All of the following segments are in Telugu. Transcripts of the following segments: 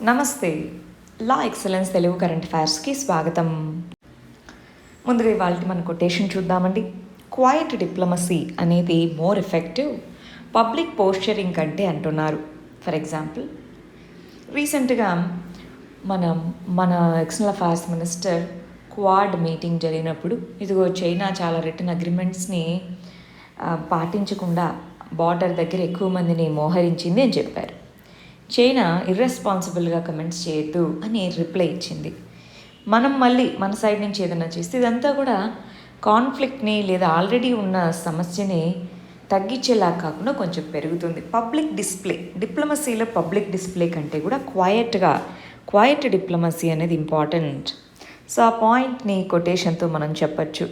నమస్తే. లా ఎక్సలెన్స్ తెలుగు కరెంట్ అఫైర్స్కి స్వాగతం. ముందుగా ఇవాళ మన కొటేషన్ చూద్దామండి. క్వైట్ డిప్లొమసీ అనేది మోర్ ఎఫెక్టివ్ పబ్లిక్ పోస్చరింగ్ కంటే అంటున్నారు. ఫర్ ఎగ్జాంపుల్, రీసెంట్గా మన external affairs minister quad meeting జరిగినప్పుడు ఇదిగో చైనా చాలా రిటర్న్ అగ్రిమెంట్స్ని పాటించకుండా బార్డర్ దగ్గర ఎక్కువ మందిని మోహరించింది అని చెప్పారు. చైనా ఇర్రెస్పాన్సిబుల్గా కమెంట్స్ చేయొద్దు అని రిప్లై ఇచ్చింది. మనం మళ్ళీ మన సైడ్ నుంచి ఏదైనా చేస్తే ఇదంతా కూడా కాన్ఫ్లిక్ట్ని లేదా ఆల్రెడీ ఉన్న సమస్యని తగ్గించేలా కాకుండా కొంచెం పెరుగుతుంది. పబ్లిక్ డిస్ప్లే, డిప్లొమసీలో పబ్లిక్ డిస్ప్లే కంటే కూడా క్వైట్ డిప్లొమసీ అనేది ఇంపార్టెంట్. సో ఆ పాయింట్ని కొటేషన్తో మనం చెప్పచ్చు.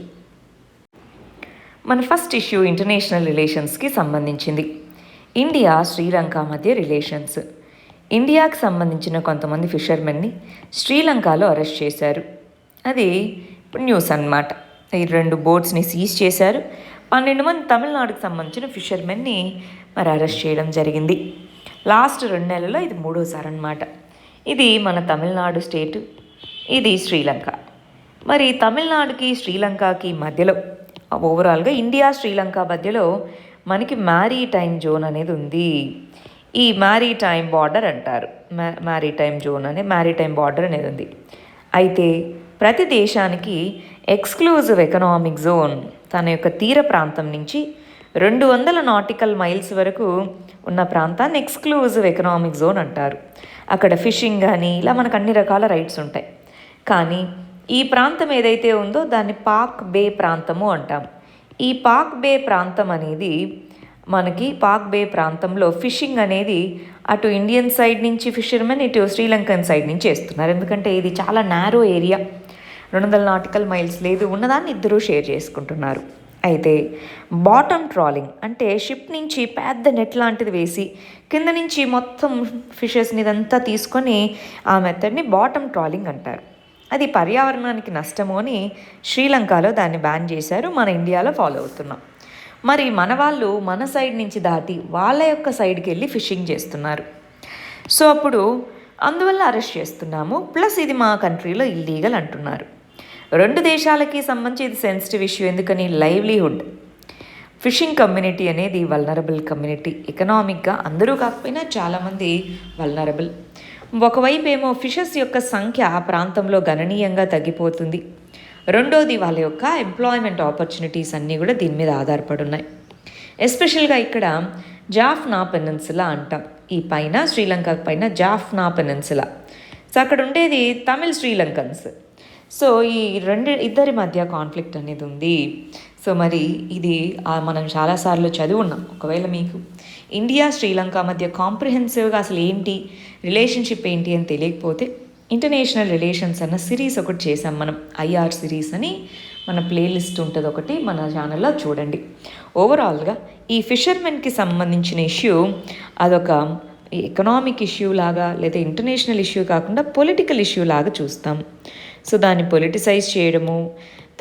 మన ఫస్ట్ ఇష్యూ ఇంటర్నేషనల్ రిలేషన్స్కి సంబంధించింది. ఇండియా శ్రీలంక మధ్య రిలేషన్స్. ఇండియాకి సంబంధించిన కొంతమంది ఫిషర్మెన్ని శ్రీలంకలో అరెస్ట్ చేశారు. అది ఇప్పుడు న్యూస్ అన్నమాట. ఈ 2 బోట్స్ని సీజ్ చేశారు. 12 మంది తమిళనాడుకు సంబంధించిన ఫిషర్మెన్ని అరెస్ట్ చేయడం జరిగింది. లాస్ట్ 2 నెలల్లో ఇది 3వసారి అన్నమాట. ఇది మన తమిళనాడు స్టేటు, ఇది శ్రీలంక. మరి తమిళనాడుకి శ్రీలంకకి మధ్యలో ఓవరాల్గా ఇండియా శ్రీలంక మధ్యలో మనకి మ్యారీటైమ్ జోన్ అనేది ఉంది. ఈ మ్యారీటైమ్ బార్డర్ అంటారు. మ్యారీటైమ్ జోన్ అనే మ్యారీటైమ్ బార్డర్ అనేది ఉంది. అయితే ప్రతి దేశానికి ఎక్స్క్లూజివ్ ఎకనామిక్ జోన్ తన యొక్క తీర ప్రాంతం నుంచి 200 నాటికల్ మైల్స్ వరకు ఉన్న ప్రాంతాన్ని ఎక్స్క్లూజివ్ ఎకనామిక్ జోన్ అంటారు. అక్కడ ఫిషింగ్ కానీ ఇలా మనకు అన్ని రకాల రైట్స్ ఉంటాయి. కానీ ఈ ప్రాంతం ఏదైతే ఉందో దాన్ని పాక్ బే ప్రాంతము అంటాం. ఈ పాక్ బే ప్రాంతం అనేది మనకి పాక్ బే ప్రాంతంలో ఫిషింగ్ అనేది అటు ఇండియన్ సైడ్ నుంచి ఫిషర్మెన్, ఇటు శ్రీలంకన్ సైడ్ నుంచి వేస్తున్నారు. ఎందుకంటే ఇది చాలా నారో ఏరియా, 200 నాటికల్ మైల్స్ లేదు, ఉన్నదాన్ని ఇద్దరూ షేర్ చేసుకుంటున్నారు. అయితే బాటమ్ ట్రాలింగ్ అంటే షిప్ నుంచి పెద్ద నెట్ లాంటిది వేసి కింద నుంచి మొత్తం ఫిషెస్ని ఇదంతా తీసుకొని ఆ మెథడ్ని బాటమ్ ట్రాలింగ్ అంటారు. అది పర్యావరణానికి నష్టము అని శ్రీలంకలో దాన్ని బ్యాన్ చేశారు. మన ఇండియాలో ఫాలో అవుతున్నాం. మరి మన వాళ్ళు మన సైడ్ నుంచి దాటి వాళ్ళ యొక్క సైడ్కి వెళ్ళి ఫిషింగ్ చేస్తున్నారు. సో అప్పుడు అందువల్ల అరెస్ట్ చేస్తున్నాము. ప్లస్ ఇది మా కంట్రీలో ఇల్లీగల్ అంటున్నారు. 2 దేశాలకి సంబంధించి ఇది సెన్సిటివ్ ఇష్యూ. ఎందుకని? లైవ్లీహుడ్, ఫిషింగ్ కమ్యూనిటీ అనేది వల్నరబుల్ కమ్యూనిటీ. ఎకనామిక్గా అందరూ కాకపోయినా చాలామంది వల్నరబుల్. ఒకవైపు ఏమో ఫిషెస్ యొక్క సంఖ్య ఆ ప్రాంతంలో గణనీయంగా తగ్గిపోతుంది. రెండోది వాళ్ళ యొక్క ఎంప్లాయ్మెంట్ ఆపర్చునిటీస్ అన్నీ కూడా దీని మీద ఆధారపడి ఉన్నాయి. ఎస్పెషల్గా ఇక్కడ జాఫ్నా పెనిన్సులా అంటాం. ఈ పైన శ్రీలంక పైన జాఫ్నా పెనిన్సులా. సో అక్కడ ఉండేది తమిళ్ శ్రీలంకన్స్. సో ఈ ఇద్దరి మధ్య కాన్ఫ్లిక్ట్ అనేది ఉంది. సో మరి ఇది మనం చాలాసార్లు చదువున్నాం. ఒకవేళ మీకు ఇండియా శ్రీలంక మధ్య కాంప్రిహెన్సివ్గా అసలు ఏంటి రిలేషన్షిప్ ఏంటి అని తెలియకపోతే ఇంటర్నేషనల్ రిలేషన్స్ అన్న సిరీస్ ఒకటి చేసాం మనం. ఐఆర్ సిరీస్ అని మన ప్లేలిస్ట్ ఉంటుంది ఒకటి, మన ఛానల్లో చూడండి. ఓవరాల్గా ఈ ఫిషర్మెన్కి సంబంధించిన ఇష్యూ అదొక ఎకనామిక్ ఇష్యూ లాగా లేదా ఇంటర్నేషనల్ ఇష్యూ కాకుండా పొలిటికల్ ఇష్యూ లాగా చూస్తాం. సో దాన్ని పొలిటిసైజ్ చేయడము,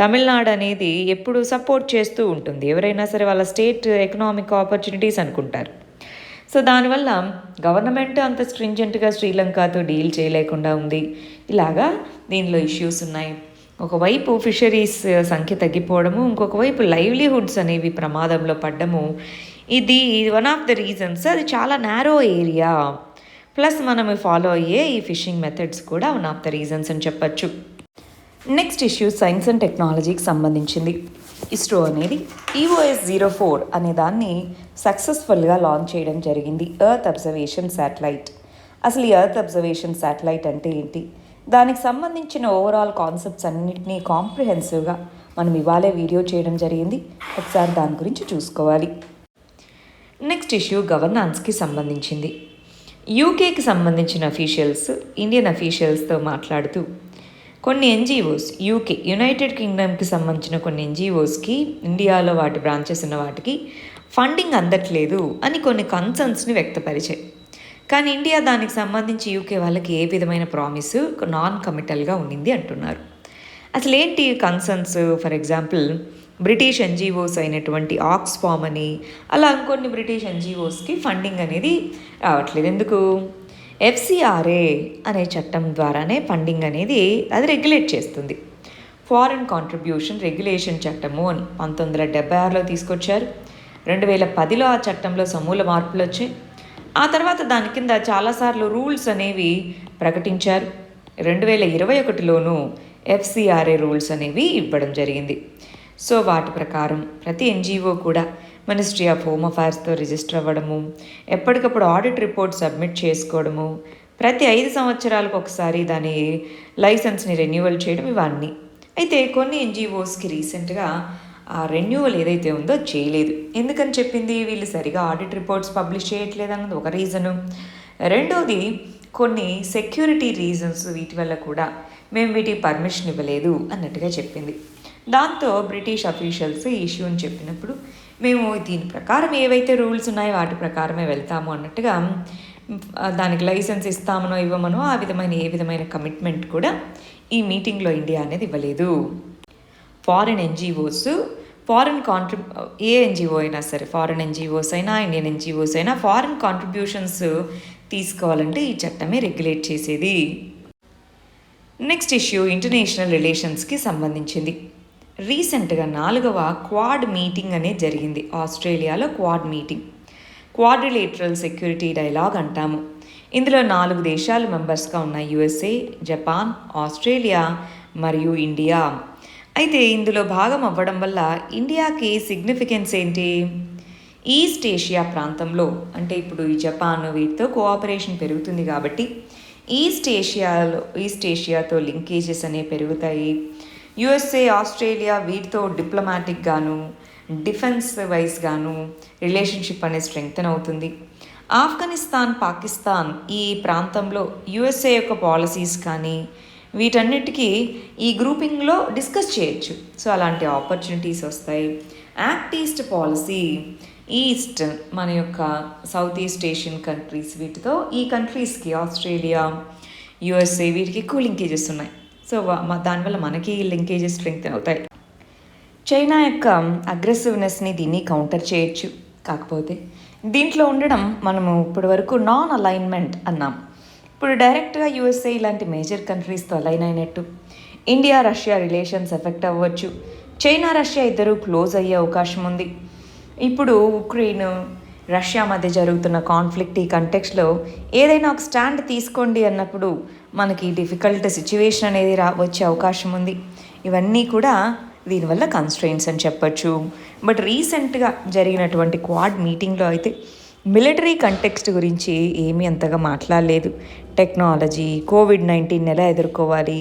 తమిళనాడు అనేది ఎప్పుడు సపోర్ట్ చేస్తూ ఉంటుంది. ఎవరైనా సరే వాళ్ళ స్టేట్ ఎకనామిక్ ఆపర్చునిటీస్ అనుకుంటారు. సో దానివల్ల గవర్నమెంట్ అంత స్ట్రింజెంట్గా శ్రీలంకతో డీల్ చేయలేకుండా ఉంది. ఇలాగా దీనిలో ఇష్యూస్ ఉన్నాయి. ఒకవైపు ఫిషరీస్ సంఖ్య తగ్గిపోవడము, ఇంకొక వైపు లైవ్లీహుడ్స్ అనేవి ప్రమాదంలో పడ్డము. ఇది వన్ ఆఫ్ ద రీజన్స్. అది చాలా నారో ఏరియా. ప్లస్ మనం ఫాలో అయ్యే ఈ ఫిషింగ్ మెథడ్స్ కూడా వన్ ఆఫ్ ద రీజన్స్ అని చెప్పచ్చు. నెక్స్ట్ ఇష్యూ సైన్స్ అండ్ టెక్నాలజీకి సంబంధించింది. ఇస్రో అనేది EOS-04 అనే దాన్ని సక్సెస్ఫుల్గా లాంచ్ చేయడం జరిగింది. Earth observation satellite. అసలు ఈ ఎర్త్ అబ్జర్వేషన్ శాటిలైట్ అంటే ఏంటి, దానికి సంబంధించిన ఓవరాల్ కాన్సెప్ట్స్ అన్నింటినీ కాంప్రిహెన్సివ్గా మనం ఇవాళే వీడియో చేయడం జరిగింది. ఒకసారి దాని గురించి చూసుకోవాలి. నెక్స్ట్ ఇష్యూ గవర్నాన్స్కి సంబంధించింది. యూకేకి సంబంధించిన అఫీషియల్స్ ఇండియన్ అఫీషియల్స్తో మాట్లాడుతూ కొన్ని ఎన్జిఓస్, యునైటెడ్ కింగ్డమ్కి సంబంధించిన కొన్ని ఎన్జిఓస్కి ఇండియాలో వాటి బ్రాంచెస్ ఉన్న వాటికి ఫండింగ్ అందట్లేదు అని కొన్ని కన్సర్న్స్ని వ్యక్తపరిచాయి. కానీ ఇండియా దానికి సంబంధించి యూకే వాళ్ళకి ఏ విధమైన ప్రామిస్ నాన్ కమిటల్గా ఉండింది అంటున్నారు. అసలు ఏంటి concerns? For example British NGOs అయినటువంటి ఆక్స్ఫామ్ అని అలా ఇంకొన్ని బ్రిటిష్ ఎన్జిఓస్కి ఫండింగ్ అనేది రావట్లేదు. ఎందుకు? ఎఫ్సిఆర్ఏ అనే చట్టం ద్వారానే ఫండింగ్ అనేది అది రెగ్యులేట్ చేస్తుంది. ఫారిన్ కాంట్రిబ్యూషన్ రెగ్యులేషన్ చట్టము 1976లో తీసుకొచ్చారు. 2010లో ఆ చట్టంలో సమూల మార్పులు వచ్చాయి. ఆ తర్వాత దాని కింద చాలాసార్లు రూల్స్ అనేవి ప్రకటించారు. 2021లోనూ ఎఫ్సిఆర్ఏ రూల్స్ అనేవి ఇవ్వడం జరిగింది. సో వాటి ప్రకారం ప్రతి ఎన్జిఓ కూడా మినిస్ట్రీ ఆఫ్ హోమ్ అఫైర్స్తో రిజిస్టర్ అవ్వడము, ఎప్పటికప్పుడు ఆడిట్ రిపోర్ట్ సబ్మిట్ చేసుకోవడము, ప్రతి 5 సంవత్సరాలకు ఒకసారి దాని లైసెన్స్ని రెన్యువల్ చేయడం, ఇవన్నీ. అయితే కొన్ని ఎన్జిఓస్కి రీసెంట్గా ఆ రెన్యువల్ ఏదైతే ఉందో చేయలేదు. ఎందుకని చెప్పింది, వీళ్ళు సరిగా ఆడిట్ రిపోర్ట్స్ పబ్లిష్ చేయట్లేదు అన్నది ఒక రీజను. రెండోది కొన్ని సెక్యూరిటీ రీజన్స్, వీటి వల్ల కూడా మేము వీటికి పర్మిషన్ ఇవ్వలేదు అన్నట్టుగా చెప్పింది. దాంతో బ్రిటిష్ అఫీషియల్స్ ఈ ఇష్యూ అని చెప్పినప్పుడు మేము దీని ప్రకారం ఏవైతే రూల్స్ ఉన్నాయో వాటి ప్రకారమే వెళ్తాము అన్నట్టుగా దానికి లైసెన్స్ ఇస్తామనో ఇవ్వమనో ఆ విధమైన ఏ విధమైన కమిట్మెంట్ కూడా ఈ మీటింగ్లో ఇండియా అనేది ఇవ్వలేదు. ఫారిన్ ఎన్జిఓస్ ఏ ఎన్జిఓ అయినా సరే, ఫారిన్ ఎన్జిఓస్ అయినా ఇండియన్ ఎన్జిఓస్ అయినా ఫారిన్ కాంట్రిబ్యూషన్స్ తీసుకోవాలంటే ఈ చట్టమే రెగ్యులేట్ చేసేది. నెక్స్ట్ ఇష్యూ ఇంటర్నేషనల్ రిలేషన్స్కి సంబంధించింది. రీసెంట్గా 4వ క్వాడ్ మీటింగ్ అనేది జరిగింది. ఆస్ట్రేలియాలో quad meeting, quadrilateral security dialogue అంటాము. ఇందులో 4 దేశాలు మెంబర్స్గా ఉన్నాయి: యుఎస్ఏ, జపాన్, ఆస్ట్రేలియా మరియు ఇండియా. అయితే ఇందులో భాగం అవ్వడం వల్ల ఇండియాకి సిగ్నిఫికెన్స్ ఏంటి? ఈస్ట్ ఏషియా ప్రాంతంలో, అంటే ఇప్పుడు ఈ జపాన్ వీటితో కోఆపరేషన్ పెరుగుతుంది కాబట్టి ఈస్ట్ ఏషియాతో లింకేజెస్ అనేవి పెరుగుతాయి. యుఎస్ఏ, ఆస్ట్రేలియా వీటితో డిప్లొమాటిక్ గాను డిఫెన్స్ వైజ్ గాను రిలేషన్షిప్ అనేది స్ట్రెంగ్తన్ అవుతుంది. ఆఫ్ఘనిస్తాన్, పాకిస్తాన్ ఈ ప్రాంతంలో యుఎస్ఏ యొక్క పాలసీస్ కానీ వీటన్నిటికీ ఈ గ్రూపింగ్లో డిస్కస్ చేయొచ్చు. సో అలాంటి ఆపర్చునిటీస్ వస్తాయి. యాక్ట్ ఈస్ట్ పాలసీ, ఈస్ట్ మన యొక్క సౌత్ ఈస్ట్ ఏషియన్ కంట్రీస్, వీటితో ఈ కంట్రీస్కి ఆస్ట్రేలియా, యుఎస్ఏ వీటికి ఎక్కువ లింకేజెస్ ఉన్నాయి. సో దానివల్ల మనకి లింకేజెస్ స్ట్రెంగ్తన్ అవుతాయి. చైనా యొక్క అగ్రెసివ్నెస్ని దీన్ని కౌంటర్ చేయొచ్చు. కాకపోతే దీంట్లో ఉండడం మనము ఇప్పటి వరకు నాన్ అలైన్మెంట్ అన్నాం. ఇప్పుడు డైరెక్ట్గా యుఎస్ఏ ఇలాంటి మేజర్ కంట్రీస్తో అలైన్ అయినట్టు. ఇండియా రష్యా రిలేషన్స్ ఎఫెక్ట్ అవ్వచ్చు. చైనా రష్యా ఇద్దరు క్లోజ్ అయ్యే అవకాశం ఉంది. ఇప్పుడు ఉక్రెయిన్ రష్యా మధ్య జరుగుతున్న కాన్ఫ్లిక్ట్ ఈ కంటెక్స్లో ఏదైనా ఒక స్టాండ్ తీసుకోండి అన్నప్పుడు మనకి డిఫికల్ట్ సిచ్యువేషన్ అనేది వచ్చే అవకాశం ఉంది. ఇవన్నీ కూడా దీనివల్ల కన్స్ట్రెయిన్స్ అని చెప్పచ్చు. బట్ రీసెంట్గా జరిగినటువంటి క్వాడ్ మీటింగ్లో అయితే మిలిటరీ కంటెక్స్ట్ గురించి ఏమీ అంతగా మాట్లాడలేదు. టెక్నాలజీ, కోవిడ్-19 ఎలా ఎదుర్కోవాలి,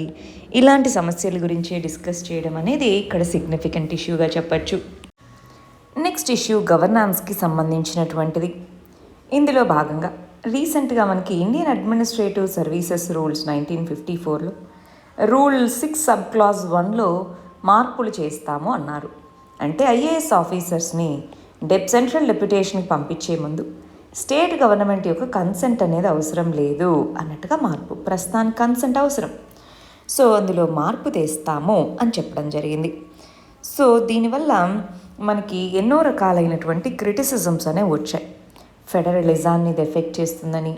ఇలాంటి సమస్యల గురించి డిస్కస్ చేయడం అనేది ఇక్కడ సిగ్నిఫికెంట్ ఇష్యూగా చెప్పచ్చు. నెక్స్ట్ ఇష్యూ గవర్నాన్స్కి సంబంధించినటువంటిది. ఇందులో భాగంగా రీసెంట్గా మనకి ఇండియన్ అడ్మినిస్ట్రేటివ్ సర్వీసెస్ రూల్స్ 1954లో రూల్ 6 సబ్ క్లాజ్ 1లో మార్పులు చేస్తాము అన్నారు. అంటే ఐఏఎస్ ఆఫీసర్స్ని సెంట్రల్ డెప్యుటేషన్కి పంపించే ముందు స్టేట్ గవర్నమెంట్ యొక్క కన్సెంట్ అనేది అవసరం లేదు అన్నట్టుగా మార్పు. ప్రస్తుతానికి కన్సెంట్ అవసరం. సో అందులో మార్పు తెస్తాము అని చెప్పడం జరిగింది. సో దీనివల్ల మనకి ఎన్నో రకాలైనటువంటి క్రిటిసిజమ్స్ అనేవి వచ్చాయి. ఫెడరలిజాన్ని ఇది ఎఫెక్ట్ చేస్తుందని,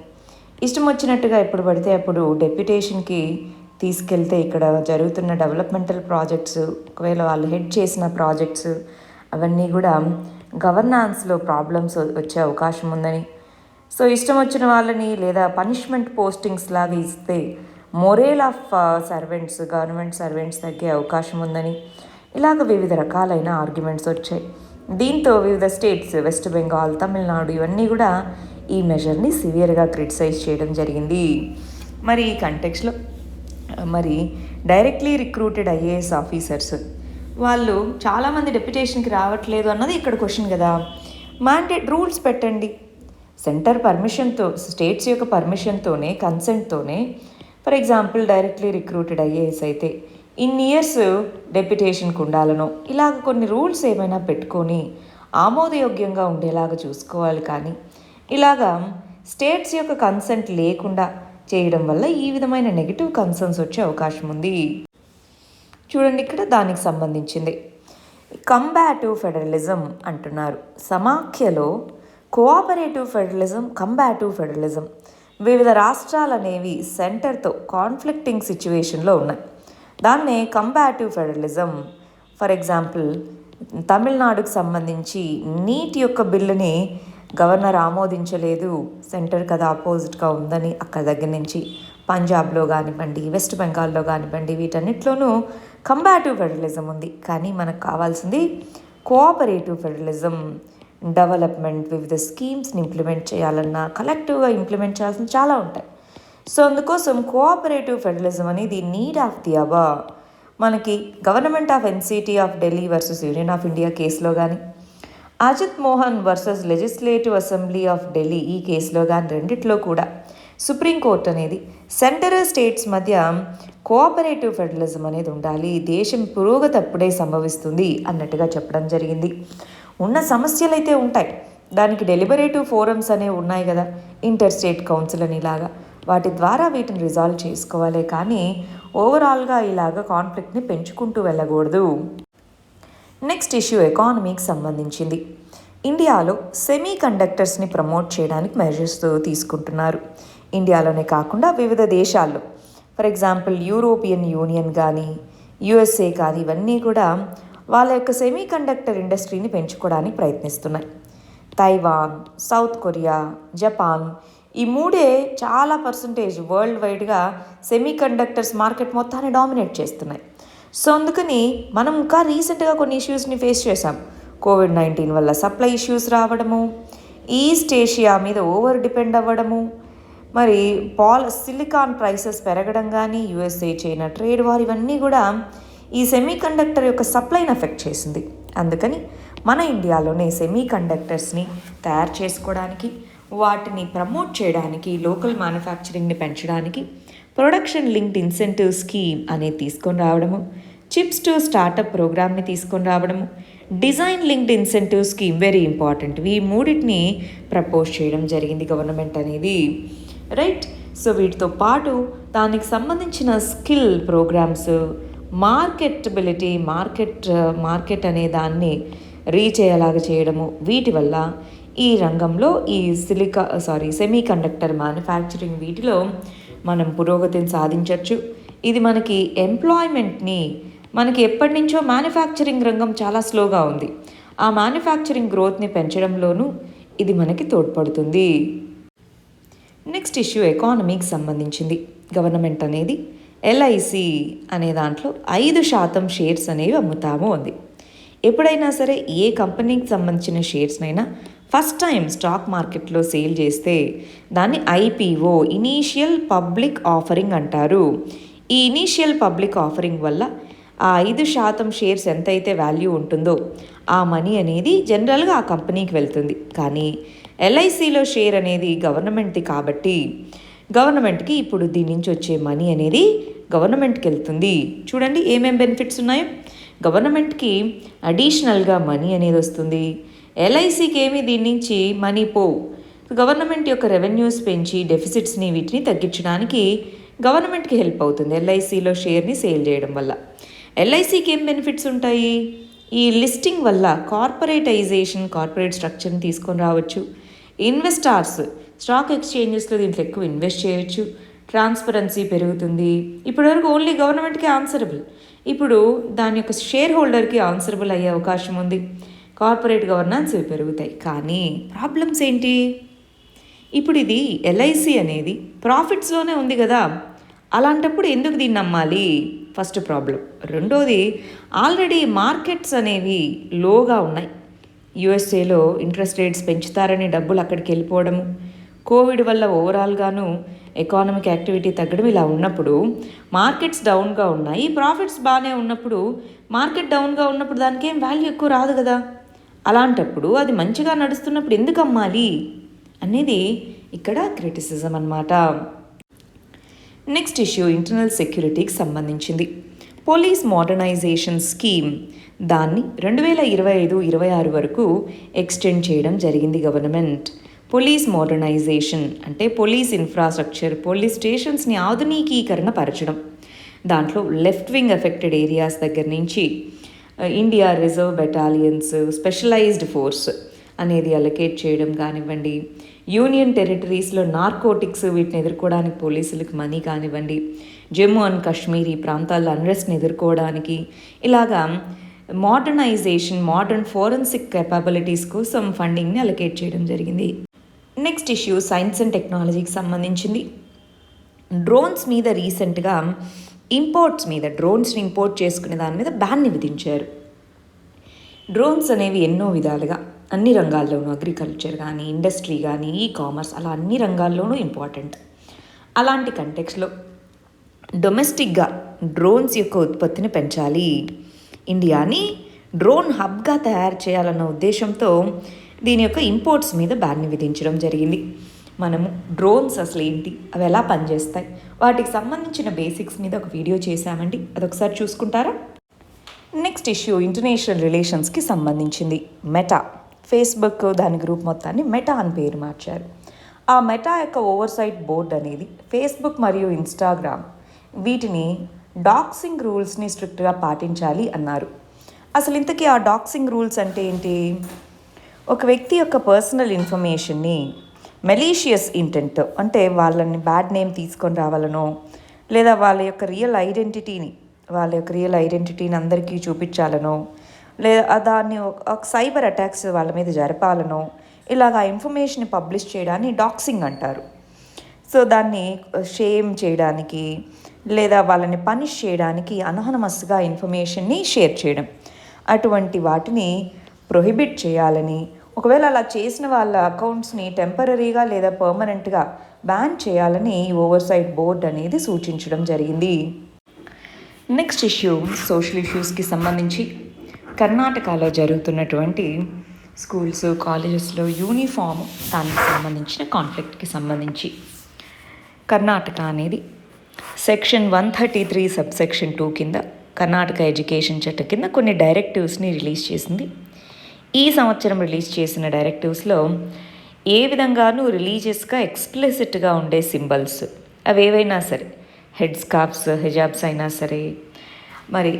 ఇష్టం వచ్చినట్టుగా ఎప్పుడు పడితే అప్పుడు డెప్యుటేషన్కి తీసుకెళ్తే ఇక్కడ జరుగుతున్న డెవలప్మెంటల్ ప్రాజెక్ట్స్, ఒకవేళ వాళ్ళు హెడ్ చేసిన ప్రాజెక్ట్స్ అవన్నీ కూడా గవర్నాన్స్లో ప్రాబ్లమ్స్ వచ్చే అవకాశం ఉందని, సో ఇష్టం వచ్చిన వాళ్ళని లేదా పనిష్మెంట్ పోస్టింగ్స్ లాగా ఇస్తే మొరేల్ ఆఫ్ సర్వెంట్స్, గవర్నమెంట్ సర్వెంట్స్ తగ్గే అవకాశం ఉందని, ఇలాగ వివిధ రకాలైన ఆర్గ్యుమెంట్స్ వచ్చాయి. దీంతో వివిధ స్టేట్స్, వెస్ట్ బెంగాల్, తమిళనాడు ఇవన్నీ కూడా ఈ మెజర్ని సివియర్గా క్రిటిసైజ్ చేయడం జరిగింది. మరి ఈ కంటెక్స్లో మరి డైరెక్ట్లీ రిక్రూటెడ్ ఐఏఎస్ ఆఫీసర్స్ వాళ్ళు చాలామంది డెప్యుటేషన్కి రావట్లేదు అన్నది ఇక్కడ క్వశ్చన్ కదా. మ్యాండేట్ రూల్స్ పెట్టండి. సెంటర్ పర్మిషన్తో, స్టేట్స్ యొక్క పర్మిషన్తోనే, కన్సెంట్తోనే, for example directly recruited IAS అయితే ఇన్ని ఇయర్స్ డెప్యుటేషన్కి ఉండాలనో ఇలాగ కొన్ని రూల్స్ ఏమైనా పెట్టుకొని ఆమోదయోగ్యంగా ఉండేలాగా చూసుకోవాలి. కానీ ఇలాగా స్టేట్స్ యొక్క కన్సెంట్ లేకుండా చేయడం వల్ల ఈ విధమైన నెగిటివ్ కన్సర్న్స్ వచ్చే అవకాశం ఉంది. చూడండి, ఇక్కడ దానికి సంబంధించింది కంబాటివ్ ఫెడరలిజం అంటున్నారు. సమాఖ్యలో కోఆపరేటివ్ ఫెడరలిజం, కంబాటివ్ ఫెడరలిజం వివిధ రాష్ట్రాలు అనేవి సెంటర్తో కాన్ఫ్లిక్టింగ్ సిచ్యువేషన్లో ఉన్నాయి. దాన్నే కంపారిటివ్ ఫెడరలిజం. ఫర్ ఎగ్జాంపుల్, తమిళనాడుకు సంబంధించి నీట్ యొక్క బిల్లుని గవర్నర్ ఆమోదించలేదు, సెంటర్ కదా ఆపోజిట్గా ఉందని. అక్కడ దగ్గర నుంచి పంజాబ్లో కానివ్వండి, వెస్ట్ బెంగాల్లో కానివ్వండి, వీటన్నిటిలోనూ కంపారిటివ్ ఫెడరలిజం ఉంది. కానీ మనకు కావాల్సింది కోఆపరేటివ్ ఫెడరలిజం. డెవలప్మెంట్, వివిధ స్కీమ్స్ని ఇంప్లిమెంట్ చేయాలన్నా కలెక్టివ్గా ఇంప్లిమెంట్ చేయాల్సిన చాలా ఉంటాయి. సో అందుకోసం కోఆపరేటివ్ ఫెడరలిజం అనేది నీడ్ ఆఫ్ ది అవర్. మనకి government of NCT of Delhi versus union of India కేసులో కానీ, Ajit Mohan versus legislative assembly of Delhi ఈ కేసులో కానీ, రెండిట్లో కూడా సుప్రీంకోర్టు అనేది సెంటర్ స్టేట్స్ మధ్య కోఆపరేటివ్ ఫెడరలిజం అనేది ఉండాలి, దేశం పురోగతి అప్పుడే సంభవిస్తుంది అన్నట్టుగా చెప్పడం జరిగింది. ఉన్న సమస్యలు అయితే ఉంటాయి, దానికి డెలిబరేటివ్ ఫోరమ్స్ అనేవి ఉన్నాయి కదా, ఇంటర్ స్టేట్ కౌన్సిల్ అని, ఇలాగా వాటి ద్వారా వీటిని రిజాల్వ్ చేసుకోవాలి. కానీ ఓవరాల్గా ఇలాగ కాన్ఫ్లిక్ట్ని పెంచుకుంటూ వెళ్ళకూడదు. నెక్స్ట్ ఇష్యూ ఎకానమీకి సంబంధించింది. ఇండియాలో సెమీ కండక్టర్స్ని ప్రమోట్ చేయడానికి మెజర్స్ తీసుకుంటున్నారు. ఇండియాలోనే కాకుండా వివిధ దేశాల్లో, ఫర్ ఎగ్జాంపుల్ యూరోపియన్ యూనియన్ కానీ, యుఎస్ఏ కానీ, ఇవన్నీ కూడా వాళ్ళ యొక్క సెమీ కండక్టర్ ఇండస్ట్రీని పెంచుకోవడానికి ప్రయత్నిస్తున్నాయి. తైవాన్, సౌత్ కొరియా, జపాన్ ఈ మూడే చాలా పర్సంటేజ్ వరల్డ్ వైడ్గా సెమీ కండక్టర్స్ మార్కెట్ మొత్తాన్ని డామినేట్ చేస్తున్నాయి. సో అందుకని మనం ఇంకా రీసెంట్గా కొన్ని ఇష్యూస్ని ఫేస్ చేసాం. కోవిడ్-19 వల్ల సప్లై ఇష్యూస్ రావడము, ఈస్ట్ ఏషియా మీద ఓవర్ డిపెండ్ అవ్వడము, మరి సిలికాన్ ప్రైసెస్ పెరగడం కానీ, యుఎస్ఏ చైనా ట్రేడ్ వార్, ఇవన్నీ కూడా ఈ సెమీ కండక్టర్ యొక్క సప్లైని ఎఫెక్ట్ చేసింది. అందుకని మన ఇండియాలోనే సెమీ కండక్టర్స్ని తయారు చేసుకోవడానికి, వాటిని ప్రమోట్ చేయడానికి, లోకల్ మ్యానుఫ్యాక్చరింగ్ని పెంచడానికి ప్రొడక్షన్ లింక్డ్ ఇన్సెంటివ్ స్కీమ్ అనేది తీసుకొని రావడము, చిప్స్ టు స్టార్టప్ ప్రోగ్రామ్ని తీసుకొని రావడము, design linked incentive scheme very important. ఈ మూడింటిని ప్రపోజ్ చేయడం జరిగింది గవర్నమెంట్ అనేది, రైట్. సో వీటితో పాటు దానికి సంబంధించిన స్కిల్ ప్రోగ్రామ్స్, మార్కెటబిలిటీ, మార్కెట్ అనే దాన్ని రీచ్ అయ్యేలాగా చేయడము, వీటి వల్ల ఈ రంగంలో ఈ సెమీ కండక్టర్ మ్యానుఫ్యాక్చరింగ్ వీటిలో మనం పురోగతిని సాధించవచ్చు. ఇది మనకి ఎంప్లాయ్మెంట్ని, మనకి ఎప్పటి నుంచో మ్యానుఫ్యాక్చరింగ్ రంగం చాలా స్లోగా ఉంది, ఆ మ్యానుఫ్యాక్చరింగ్ గ్రోత్ని పెంచడంలోనూ ఇది మనకి తోడ్పడుతుంది. నెక్స్ట్ ఇష్యూ ఎకానమీకి సంబంధించింది. గవర్నమెంట్ అనేది ఎల్ఐసి అనే దాంట్లో 5% షేర్స్ అనేవి అమ్ముతాము ఉంది. ఎప్పుడైనా సరే ఏ కంపెనీకి సంబంధించిన షేర్స్నైనా ఫస్ట్ టైం స్టాక్ మార్కెట్లో సేల్ చేస్తే దాన్ని ఐపీఓ, ఇనీషియల్ పబ్లిక్ ఆఫరింగ్ అంటారు. ఈ ఇనీషియల్ పబ్లిక్ ఆఫరింగ్ వల్ల ఆ 5% షేర్స్ ఎంతైతే వాల్యూ ఉంటుందో ఆ మనీ అనేది జనరల్గా ఆ కంపెనీకి వెళ్తుంది. కానీ ఎల్ఐసిలో షేర్ అనేది గవర్నమెంట్ది కాబట్టి గవర్నమెంట్కి ఇప్పుడు దీని నుంచి వచ్చే మనీ అనేది గవర్నమెంట్కి వెళ్తుంది. చూడండి ఏమేం బెనిఫిట్స్ ఉన్నాయో. గవర్నమెంట్కి అడిషనల్గా మనీ అనేది వస్తుంది, ఎల్ఐసికి ఏమి దీని నుంచి మనీ పోవు. గవర్నమెంట్ యొక్క రెవెన్యూస్ పెంచి డెఫిసిట్స్ని వీటిని తగ్గించడానికి గవర్నమెంట్కి హెల్ప్ అవుతుంది ఎల్ఐసిలో షేర్ని సేల్ చేయడం వల్ల. ఎల్ఐసికి ఏం బెనిఫిట్స్ ఉంటాయి? ఈ లిస్టింగ్ వల్ల కార్పొరేట్ స్ట్రక్చర్ని తీసుకొని రావచ్చు. ఇన్వెస్టార్స్ స్టాక్ ఎక్స్చేంజెస్లో దీంట్లో ఎక్కువ ఇన్వెస్ట్ చేయొచ్చు, ట్రాన్స్పరెన్సీ పెరుగుతుంది. ఇప్పటివరకు ఓన్లీ గవర్నమెంట్కి ఆన్సరబుల్, ఇప్పుడు దాని యొక్క షేర్ హోల్డర్కి ఆన్సరబుల్ అయ్యే అవకాశం ఉంది. కార్పొరేట్ గవర్నెన్స్ ఇవి పెరుగుతాయి. కానీ ప్రాబ్లమ్స్ ఏంటి? ఇప్పుడు ఇది ఎల్ఐసి అనేది ప్రాఫిట్స్లోనే ఉంది కదా, అలాంటప్పుడు ఎందుకు దీన్ని నమ్మాలి? First problem. రెండోది, ఆల్రెడీ మార్కెట్స్ అనేవి లోగా ఉన్నాయి. యుఎస్ఏలో ఇంట్రెస్ట్ రేట్స్ పెంచుతారని డబ్బులు అక్కడికి వెళ్ళిపోవడము, కోవిడ్ వల్ల ఓవరాల్గాను ఎకానమిక్ యాక్టివిటీ తగ్గడం, ఇలా ఉన్నప్పుడు మార్కెట్స్ డౌన్గా ఉన్నాయి, ప్రాఫిట్స్ బాగానే ఉన్నప్పుడు మార్కెట్ డౌన్గా ఉన్నప్పుడు దానికి ఏం వాల్యూ ఎక్కువ రాదు కదా. అలాంటప్పుడు అది మంచిగా నడుస్తున్నప్పుడు ఎందుకు అమ్మాలి అనేది ఇక్కడ క్రిటిసిజం అన్నమాట. నెక్స్ట్ ఇష్యూ ఇంటర్నల్ సెక్యూరిటీకి సంబంధించింది. పోలీస్ మోడర్నైజేషన్ స్కీమ్, దాన్ని 2025-26 వరకు ఎక్స్టెండ్ చేయడం జరిగింది గవర్నమెంట్. పోలీస్ మోడర్నైజేషన్ అంటే పోలీస్ ఇన్ఫ్రాస్ట్రక్చర్, పోలీస్ స్టేషన్స్ని ఆధునికీకరణ పరచడం. దాంట్లో లెఫ్ట్ వింగ్ ఎఫెక్టెడ్ ఏరియాస్ దగ్గర నుంచి India reserve battalions, specialised force అనేది అలొకేట్ చేయడం కానివ్వండి, యూనియన్ టెరిటరీస్లో నార్కోటిక్స్ వీటిని ఎదుర్కోవడానికి పోలీసులకు మనీ కానివ్వండి, జమ్మూ అండ్ కాశ్మీర్ ఈ ప్రాంతాల్లో అన్రెస్ట్ని ఎదుర్కోవడానికి ఇలాగా మోడర్న్ ఫోరెన్సిక్ కేపబిలిటీస్ కోసం ఫండింగ్ని అలొకేట్ చేయడం జరిగింది. నెక్స్ట్ ఇష్యూ సైన్స్ అండ్ టెక్నాలజీకి సంబంధించింది. డ్రోన్స్ మీద రీసెంట్గా డ్రోన్స్ని ఇంపోర్ట్ చేసుకునే దాని మీద బ్యాన్ని విధించారు. డ్రోన్స్ అనేవి ఎన్నో విధాలుగా అన్ని రంగాల్లోనూ, అగ్రికల్చర్ కానీ, ఇండస్ట్రీ కానీ, ఈ కామర్స్, అలా అన్ని రంగాల్లోనూ ఇంపార్టెంట్. అలాంటి కంటెక్స్లో డొమెస్టిక్గా డ్రోన్స్ యొక్క ఉత్పత్తిని పెంచాలి, ఇండియాని డ్రోన్ హబ్గా తయారు చేయాలన్న ఉద్దేశంతో దీని యొక్క ఇంపోర్ట్స్ మీద బ్యాన్ని విధించడం జరిగింది. మనము డ్రోన్స్ అసలు ఏంటి, అవి ఎలా పనిచేస్తాయి, వాటికి సంబంధించిన బేసిక్స్ మీద ఒక వీడియో చేశామండి, అదొకసారి చూసుకుంటారా? నెక్స్ట్ ఇష్యూ ఇంటర్నేషనల్ రిలేషన్స్కి సంబంధించింది. మెటా, ఫేస్బుక్ దాని గ్రూప్ మొత్తాన్ని మెటా అని పేరు మార్చారు. ఆ మెటా యొక్క ఓవర్సైట్ బోర్డ్ అనేది ఫేస్బుక్ మరియు ఇన్స్టాగ్రామ్ వీటిని డాక్సింగ్ రూల్స్ని స్ట్రిక్ట్గా పాటించాలి అన్నారు. అసలు ఇంతకీ ఆ డాక్సింగ్ రూల్స్ అంటే ఏంటి? ఒక వ్యక్తి యొక్క పర్సనల్ ఇన్ఫర్మేషన్ని మెలీషియస్ ఇంటెంట్, అంటే వాళ్ళని బ్యాడ్ నేమ్ తీసుకొని రావాలనో, లేదా వాళ్ళ యొక్క రియల్ ఐడెంటిటీని అందరికీ చూపించాలనో, లేదా దాన్ని ఒక సైబర్ అటాక్స్ వాళ్ళ మీద జరపాలనో, ఇలాగ ఆ ఇన్ఫర్మేషన్ పబ్లిష్ చేయడాన్ని డాక్సింగ్ అంటారు. సో దాన్ని షేమ్ చేయడానికి లేదా వాళ్ళని పనిష్ చేయడానికి అనోనిమస్గా ఇన్ఫర్మేషన్ని షేర్ చేయడం, అటువంటి వాటిని ప్రొహిబిట్ చేయాలని, ఒకవేళ అలా చేసిన వాళ్ళ అకౌంట్స్ని టెంపరీగా లేదా పర్మనెంట్గా బ్యాన్ చేయాలని ఓవర్సైట్ బోర్డ్ అనేది సూచించడం జరిగింది. నెక్స్ట్ ఇష్యూ సోషల్ ఇష్యూస్కి సంబంధించి కర్ణాటకలో జరుగుతున్నటువంటి స్కూల్స్, కాలేజెస్లో యూనిఫామ్ దానికి సంబంధించిన కాన్ఫ్లిక్ట్కి సంబంధించి కర్ణాటక అనేది సెక్షన్ 133 సబ్సెక్షన్ 2 కింద కర్ణాటక ఎడ్యుకేషన్ చట్టం కింద కొన్ని డైరెక్టివ్స్ని రిలీజ్ చేసింది. ఈ సంవత్సరం రిలీజ్ చేసిన డైరెక్టివ్స్లో ఏ విధంగానూ రిలీజియస్గా ఎక్స్ప్లిసిట్గా ఉండే సింబల్స్ అవి ఏవైనా సరే, హెడ్ స్కార్ఫ్స్, హిజాబ్స్ అయినా సరే, మరి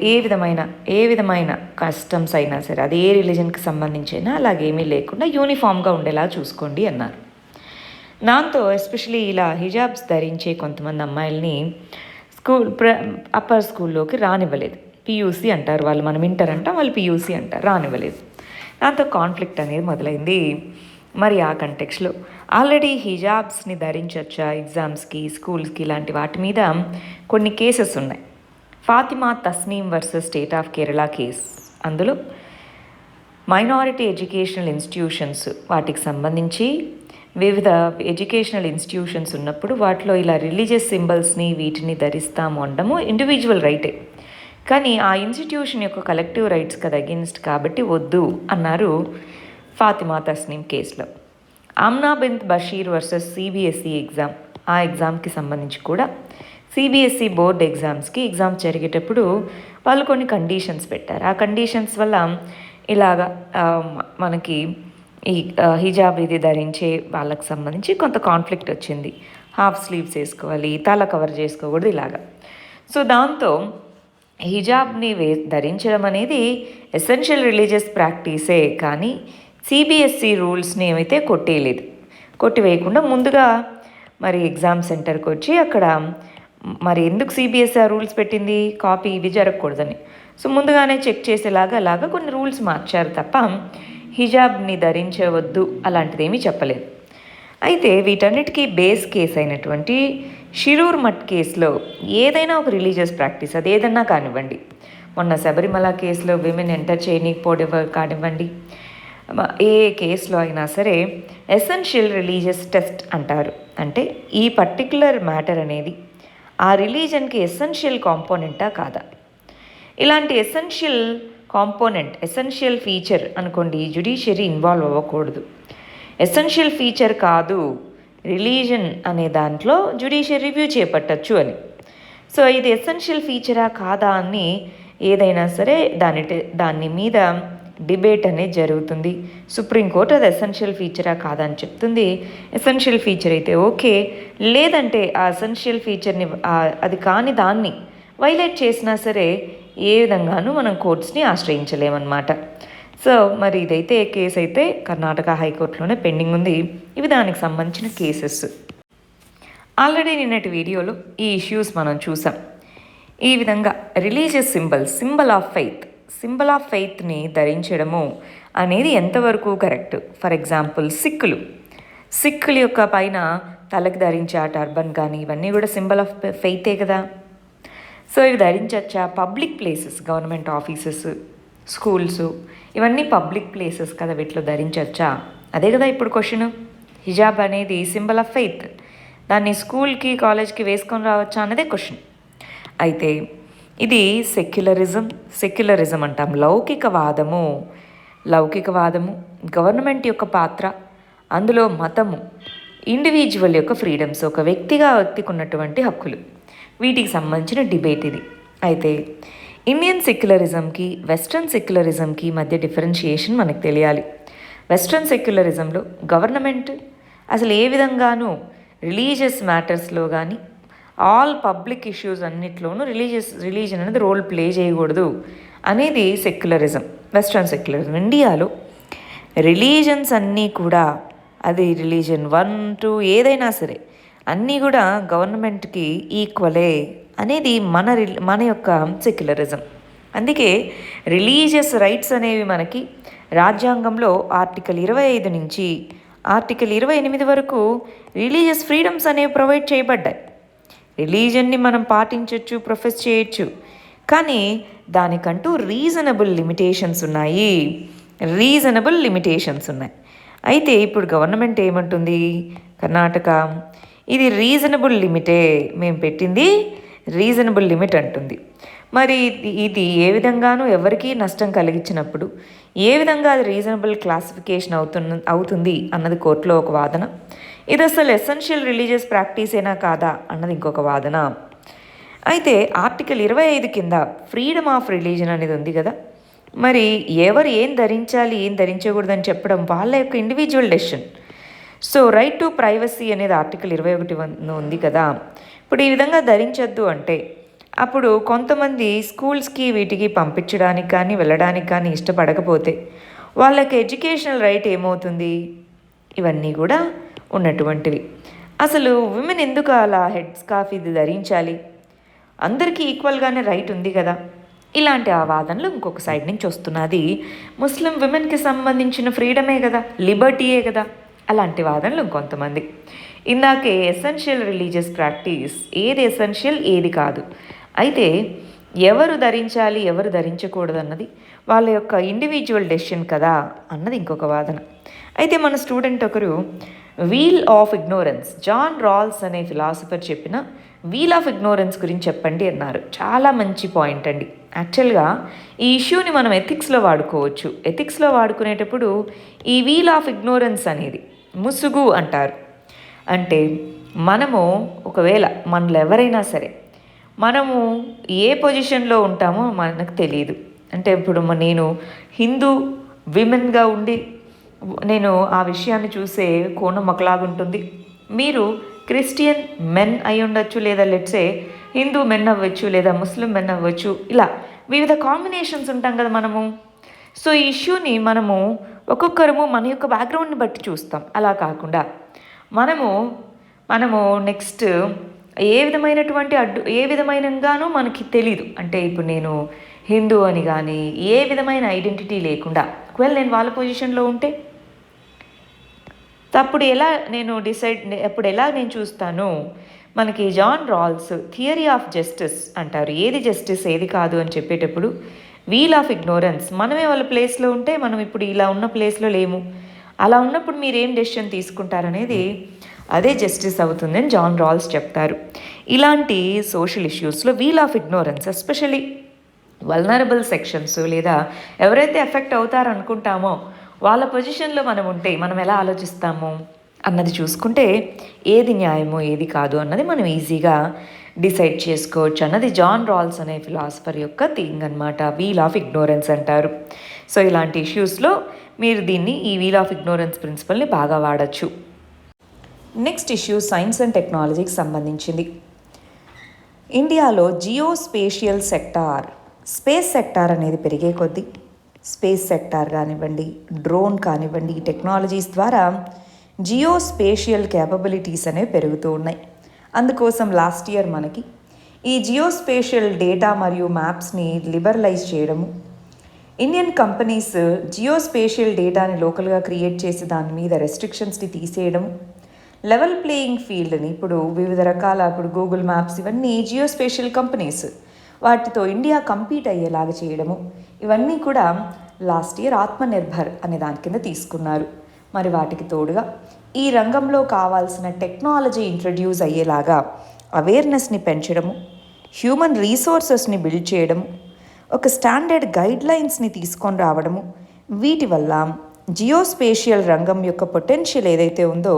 ఏ విధమైన కస్టమ్స్ అయినా సరే, అది ఏ రిలీజన్కి సంబంధించైనా అలాగేమీ లేకుండా యూనిఫామ్గా ఉండేలా చూసుకోండి అన్నారు. దాంతో ఎస్పెషలీ ఇలా హిజాబ్స్ ధరించే కొంతమంది అమ్మాయిల్ని అప్పర్ స్కూల్లోకి రానివ్వలేదు. పియూసీ అంటారు వాళ్ళు, మనం ఇంటర్ అంటాం, వాళ్ళు పియూసీ అంటారు, రానివ్వలేదు. దాంతో కాన్ఫ్లిక్ట్ అనేది మొదలైంది. మరి ఆ కంటెక్స్లో ఆల్రెడీ హిజాబ్స్ని ధరించవచ్చా ఎగ్జామ్స్కి, స్కూల్స్కి, ఇలాంటి వాటి మీద కొన్ని కేసెస్ ఉన్నాయి. Fatima Tasneem versus state of Kerala case, అందులో మైనారిటీ ఎడ్యుకేషనల్ ఇన్స్టిట్యూషన్స్ వాటికి సంబంధించి వివిధ ఎడ్యుకేషనల్ ఇన్స్టిట్యూషన్స్ ఉన్నప్పుడు వాటిలో ఇలా రిలీజియస్ సింబల్స్ని వీటిని ధరిస్తాము అనడము ఇండివిజువల్ రైటే, కానీ ఆ ఇన్స్టిట్యూషన్ యొక్క కలెక్టివ్ రైట్స్ కదా అగెన్స్ట్, కాబట్టి వద్దు అన్నారు ఫాతిమా తస్నీం కేసులో. Amna Bint Bashir versus CBSE exam, ఆ ఎగ్జామ్కి సంబంధించి కూడా సిబిఎస్ఈ బోర్డ్ ఎగ్జామ్స్ జరిగేటప్పుడు వాళ్ళు కొన్ని కండిషన్స్ పెట్టారు. ఆ కండిషన్స్ వల్ల ఇలాగా మనకి ఈ హిజాబ్ ఇది ధరించే వాళ్ళకి సంబంధించి కొంత కాన్ఫ్లిక్ట్ వచ్చింది. హాఫ్ స్లీవ్స్ వేసుకోవాలి, తల కవర్ చేసుకోకూడదు ఇలాగా. సో దాంతో హిజాబ్ని ధరించడం అనేది ఎసెన్షియల్ రిలీజియస్ ప్రాక్టీసే, కానీ సిబిఎస్ఈ రూల్స్ని ఏమైతే కొట్టివేయకుండా ముందుగా మరి ఎగ్జామ్ సెంటర్కి వచ్చి అక్కడ మరి ఎందుకు సిబిఎస్ఈ ఆ రూల్స్ పెట్టింది, కాపీ ఇవి జరగకూడదని. సో ముందుగానే చెక్ చేసేలాగా అలాగా కొన్ని రూల్స్ మార్చారు తప్ప హిజాబ్ని ధరించవద్దు అలాంటిదేమీ చెప్పలేదు. అయితే వీటన్నిటికీ బేస్ కేసు అయినటువంటి షిరూర్ మఠ్ కేసులో ఏదైనా ఒక రిలీజియస్ ప్రాక్టీస్, అది ఏదన్నా కానివ్వండి, మొన్న శబరిమల కేసులో విమెన్ ఎంటర్ చేయకపోవడం కానివ్వండి, ఏ కేసులో అయినా సరే ఎసెన్షియల్ రిలీజియస్ టెస్ట్ అంటారు. అంటే ఈ పర్టిక్యులర్ మ్యాటర్ అనేది ఆ రిలీజన్కి ఎసెన్షియల్ కాంపోనెంటా కాదా, ఇలాంటి ఎసెన్షియల్ ఫీచర్ అనుకోండి, జ్యుడిషియరీ ఇన్వాల్వ్ అవ్వకూడదు. ఎసెన్షియల్ ఫీచర్ కాదు రిలీజన్ అనే దాంట్లో జ్యుడిషియరీ రివ్యూ చేపట్టచ్చు అని. సో ఇది ఎసెన్షియల్ ఫీచరా కాదా అని ఏదైనా సరే దాని మీద డిబేట్ అనేది జరుగుతుంది. సుప్రీంకోర్టు అది ఎసెన్షియల్ ఫీచరా కాదా అని చెప్తుంది. ఎసెన్షియల్ ఫీచర్ అయితే ఓకే, లేదంటే ఆ ఎసెన్షియల్ ఫీచర్ని అది కాని దాన్ని వైలేట్ చేసినా సరే ఏ విధంగానూ మనం కోర్ట్స్ని ఆశ్రయించలేమన్నమాట. సో మరి ఇదైతే కేసు అయితే కర్ణాటక హైకోర్టులోనే పెండింగ్ ఉంది. ఇవి దానికి సంబంధించిన కేసెస్. ఆల్రెడీ నిన్నటి వీడియోలో ఈ ఇష్యూస్ మనం చూసాం. ఈ విధంగా రిలీజియస్ సింబల్ ఆఫ్ ఫెయిత్ని ధరించడము అనేది ఎంతవరకు కరెక్ట్. ఫర్ ఎగ్జాంపుల్ సిక్కుల యొక్క పైన తలకి ధరించే ఆ టర్బన్ కానీ ఇవన్నీ కూడా సింబల్ ఆఫ్ ఫెయితే కదా. సో ఇవి ధరించచ్చా? Public places, government offices, schools, ఇవన్నీ పబ్లిక్ ప్లేసెస్ కదా, వీటిలో ధరించచ్చా? అదే కదా ఇప్పుడు క్వశ్చన్. హిజాబ్ అనేది సింబల్ ఆఫ్ ఫెయిత్, దాన్ని స్కూల్కి కాలేజ్కి వేసుకొని రావచ్చా అన్నదే క్వశ్చన్. అయితే ఇది సెక్యులరిజం అంటాం. లౌకికవాదము, గవర్నమెంట్ యొక్క పాత్ర, అందులో మతము, ఇండివిజువల్ యొక్క ఫ్రీడమ్స్, ఒక వ్యక్తికి ఉన్నటువంటి హక్కులు, వీటికి సంబంధించిన డిబేట్ ఇది. అయితే ఇండియన్ సెక్యులరిజంకి వెస్ట్రన్ సెక్యులరిజంకి మధ్య డిఫరెన్షియేషన్ మనకు తెలియాలి. వెస్ట్రన్ సెక్యులరిజంలో గవర్నమెంట్ అసలు ఏ విధంగానూ రిలీజియస్ మ్యాటర్స్లో కానీ ఆల్ పబ్లిక్ ఇష్యూస్ అన్నిట్లోనూ రిలీజన్ అనేది రోల్ ప్లే చేయకూడదు అనేది వెస్ట్రన్ సెక్యులరిజం. ఇండియాలో రిలీజన్స్ అన్నీ కూడా, అది రిలీజన్ 1, 2 ఏదైనా సరే అన్నీ కూడా గవర్నమెంట్కి ఈక్వలే అనేది మన యొక్క సెక్యులరిజం. అందుకే రిలీజియస్ రైట్స్ అనేవి మనకి రాజ్యాంగంలో ఆర్టికల్ 25 నుంచి ఆర్టికల్ 28 వరకు రిలీజియస్ ఫ్రీడమ్స్ అనేవి ప్రొవైడ్ చేయబడ్డాయి. రిలీజన్ని మనం పాటించవచ్చు, ప్రొఫెస్ చేయొచ్చు, కానీ దానికంటూ రీజనబుల్ లిమిటేషన్స్ ఉన్నాయి. అయితే ఇప్పుడు గవర్నమెంట్ ఏమంటుంది, కర్ణాటక ఇది రీజనబుల్ లిమిటే, మేము పెట్టింది రీజనబుల్ లిమిట్ అంటుంది. మరి ఇది ఏ విధంగానూ ఎవరికీ నష్టం కలిగించినప్పుడు ఏ విధంగా అది రీజనబుల్ క్లాసిఫికేషన్ అవుతుంది అన్నది కోర్టులో ఒక వాదన. ఇది అసలు ఎసెన్షియల్ రిలీజియస్ ప్రాక్టీసేనా కాదా అన్నది ఇంకొక వాదన. అయితే ఆర్టికల్ 25 కింద ఫ్రీడమ్ ఆఫ్ రిలీజన్ అనేది ఉంది కదా, మరి ఎవరు ఏం ధరించాలి ఏం ధరించకూడదని చెప్పడం వాళ్ళ యొక్క individual decision. So right to privacy అనేది ఆర్టికల్ 21 ఉంది కదా. ఇప్పుడు ఈ విధంగా ధరించద్దు అంటే అప్పుడు కొంతమంది స్కూల్స్కి వీటికి పంపించడానికి కానీ వెళ్ళడానికి కానీ ఇష్టపడకపోతే వాళ్ళకి ఎడ్యుకేషనల్ రైట్ ఏమవుతుంది? ఇవన్నీ కూడా ఉన్నటువంటివి. అసలు విమెన్ ఎందుకు అలా హెడ్ స్కార్ఫ్ ఇది ధరించాలి? అందరికీ ఈక్వల్గానే రైట్ ఉంది కదా. ఇలాంటి ఆ వాదనలు ఇంకొక సైడ్ నుంచి వస్తున్నది. ముస్లిం విమెన్కి సంబంధించిన ఫ్రీడమే కదా, లిబర్టీయే కదా. అలాంటి వాదనలు ఇంకొంతమంది. ఇందాకే ఎసెన్షియల్ రిలీజియస్ ప్రాక్టీస్, ఏది ఎసెన్షియల్ ఏది కాదు, అయితే ఎవరు ధరించాలి ఎవరు ధరించకూడదు అన్నది వాళ్ళ యొక్క ఇండివిజువల్ డెసిషన్ కదా అన్నది ఇంకొక వాదన. అయితే మన స్టూడెంట్ ఒకరు veil of ignorance, John Rawls అనే ఫిలాసఫర్ చెప్పిన వీల్ ఆఫ్ ఇగ్నోరెన్స్ గురించి చెప్పండి అన్నారు. చాలా మంచి పాయింట్ అండి. యాక్చువల్గా ఈ ఇష్యూని మనం ఎథిక్స్లో వాడుకోవచ్చు. ఎథిక్స్లో వాడుకునేటప్పుడు ఈ వీల్ ఆఫ్ ఇగ్నోరెన్స్ అనేది ముసుగు అంటారు. అంటే మనము ఒకవేళ మనలో ఎవరైనా సరే మనము ఏ పొజిషన్లో ఉంటామో మనకు తెలియదు. అంటే ఇప్పుడు నేను హిందూ విమెన్గా ఉండి నేను ఆ విషయాన్ని చూసే కోణం ఒకలాగుంటుంది. మీరు క్రిస్టియన్ మెన్ అయి ఉండొచ్చు, లేదా లెట్సే హిందూ మెన్ అవ్వచ్చు, లేదా ముస్లిం మెన్ అవ్వచ్చు. ఇలా వివిధ కాంబినేషన్స్ ఉంటాం కదా మనము. సో ఈ ఇష్యూని మనము ఒక్కొక్కరము మన యొక్క బ్యాక్గ్రౌండ్ని బట్టి చూస్తాం. అలా కాకుండా మనము నెక్స్ట్ ఏ విధమైనగానో మనకి తెలీదు. అంటే ఇప్పుడు నేను హిందూ అని కానీ ఏ విధమైన ఐడెంటిటీ లేకుండా ఒకవేళ నేను వాళ్ళ పొజిషన్లో ఉంటే అప్పుడు ఎలా నేను చూస్తాను? మనకి John Rawls theory of justice అంటారు. ఏది జస్టిస్ ఏది కాదు అని చెప్పేటప్పుడు వీల్ ఆఫ్ ఇగ్నోరెన్స్, మనమే వాళ్ళ ప్లేస్లో ఉంటే మనం ఇప్పుడు ఇలా ఉన్న ప్లేస్లో లేము, అలా ఉన్నప్పుడు మీరు ఏం డెసిషన్ తీసుకుంటారనేది అదే జస్టిస్ అవుతుందని జాన్ రాల్స్ చెప్తారు. ఇలాంటి సోషల్ ఇష్యూస్లో veil of ignorance, especially vulnerable sections లేదా ఎవరైతే ఎఫెక్ట్ అవుతారనుకుంటామో వాళ్ళ పొజిషన్లో మనం ఉంటే మనం ఎలా ఆలోచిస్తాము అన్నది చూసుకుంటే ఏది న్యాయమో ఏది కాదు అన్నది మనం ఈజీగా డిసైడ్ చేసుకోవచ్చు అన్నది జాన్ రాల్స్ అనే ఫిలాసఫర్ యొక్క థింగ్ అనమాట. వీల్ ఆఫ్ ఇగ్నోరెన్స్ అంటారు. సో ఇలాంటి ఇష్యూస్లో మీరు ఈ వీల్ ఆఫ్ ఇగ్నోరెన్స్ ప్రిన్సిపల్ని బాగా వాడచ్చు. నెక్స్ట్ ఇష్యూ సైన్స్ అండ్ టెక్నాలజీకి సంబంధించింది. ఇండియాలో జియోస్పేషియల్ సెక్టార్, స్పేస్ సెక్టార్ అనేది పెరిగే కొద్దీ స్పేస్ సెక్టార్ కానివ్వండి, డ్రోన్ కానివ్వండి, ఈ టెక్నాలజీస్ ద్వారా జియోస్పేషియల్ క్యాపబిలిటీస్ అనేవి పెరుగుతూ ఉన్నాయి. అందుకోసం లాస్ట్ ఇయర్ మనకి ఈ జియోస్పేషియల్ డేటా మరియు మ్యాప్స్ని లిబరలైజ్ చేయడము, ఇండియన్ కంపెనీస్ జియోస్పేషియల్ డేటాని లోకల్గా క్రియేట్ చేసి దాని మీద రెస్ట్రిక్షన్స్ని తీసేయడం, లెవెల్ ప్లేయింగ్ ఫీల్డ్ని ఇప్పుడు వివిధ రకాల ఇప్పుడు గూగుల్ మ్యాప్స్ ఇవన్నీ జియోస్పేషియల్ కంపెనీస్, వాటితో ఇండియా కంపీట్ అయ్యేలాగా చేయడము, ఇవన్నీ కూడా లాస్ట్ ఇయర్ ఆత్మనిర్భర్ అనే దాని కింద తీసుకున్నారు. మరి వాటికి తోడుగా ఈ రంగంలో కావాల్సిన టెక్నాలజీ ఇంట్రడ్యూస్ అయ్యేలాగా అవేర్నెస్ని పెంచడము, హ్యూమన్ రీసోర్సెస్ని బిల్డ్ చేయడము, ఒక స్టాండర్డ్ గైడ్లైన్స్ని తీసుకొని రావడము, వీటి వల్ల జియోస్పేషియల్ రంగం యొక్క పొటెన్షియల్ ఏదైతే ఉందో